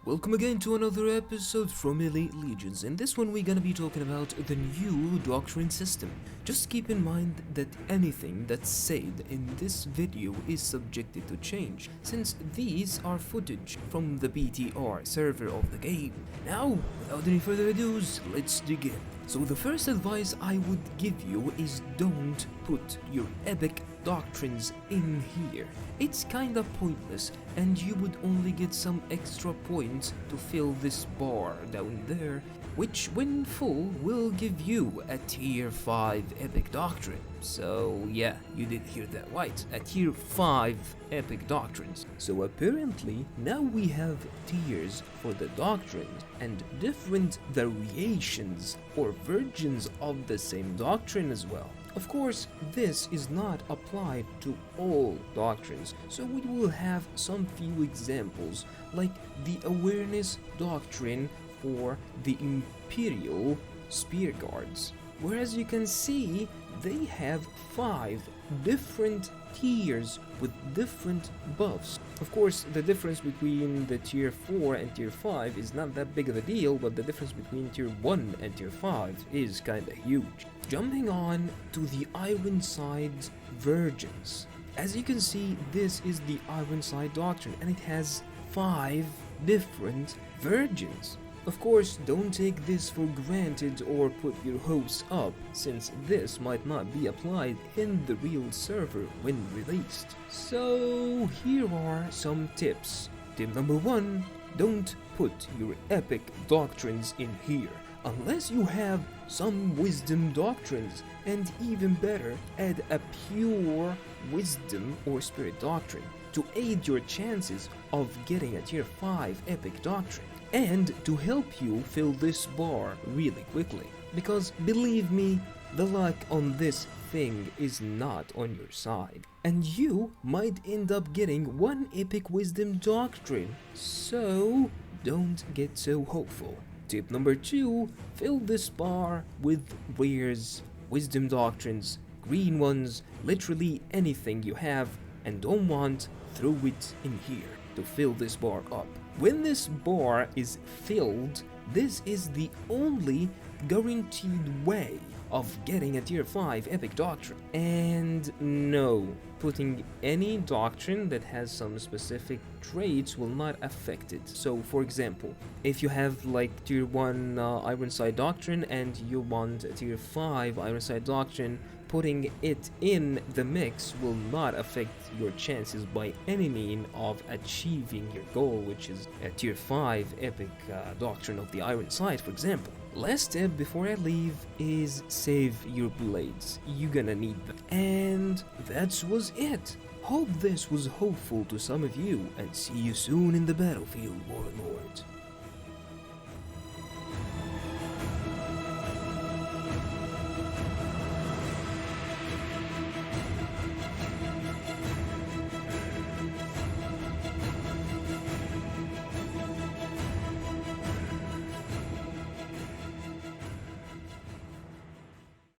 Welcome again to another episode from Elite Legions. In this one we're gonna be talking about the new doctrine system. Just keep in mind that anything that's said in this video is subjected to change, since these are footage from the BTR server of the game. Now, without any further ado, let's dig in. So the first advice I would give you is don't put your epic doctrines in here. It's kinda pointless and you would only get some extra points to fill this bar down there, which when full will give you a tier 5 epic doctrine. So yeah, you did hear that right, a tier 5 epic doctrines. So apparently now we have tiers for the doctrines and different variations or versions of the same doctrine as well. Of course, this is not applied to all doctrines, so we will have some few examples, like the awareness doctrine for the Imperial Spear Guards. Whereas you can see, they have 5 different tiers with different buffs. Of course, the difference between the tier 4 and tier 5 is not that big of a deal, but the difference between tier 1 and tier 5 is kinda huge. Jumping on to the Ironside versions. As you can see, this is the Ironside doctrine and it has 5 different versions. Of course, don't take this for granted or put your hopes up, since this might not be applied in the real server when released. So here are some tips. Tip number 1, don't put your epic doctrines in here. Unless you have some wisdom doctrines, and even better, add a pure wisdom or spirit doctrine to aid your chances of getting a tier 5 epic doctrine, and to help you fill this bar really quickly. Because believe me, the luck on this thing is not on your side, and you might end up getting one epic wisdom doctrine, so don't get so hopeful. Tip number 2, fill this bar with rares, wisdom doctrines, green ones, literally anything you have and don't want, throw it in here to fill this bar up. When this bar is filled, this is the only guaranteed way of getting a tier 5 epic doctrine. And no, putting any doctrine that has some specific traits will not affect it. So for example, if you have like tier 1 Ironside doctrine and you want a tier 5 Ironside doctrine, putting it in the mix will not affect your chances by any mean of achieving your goal, which is a tier 5 epic doctrine of the Ironside, for example. Last tip before I leave is save your blades. You're gonna need them. And that was it. Hope this was hopeful to some of you, and see you soon in the battlefield, Warlord.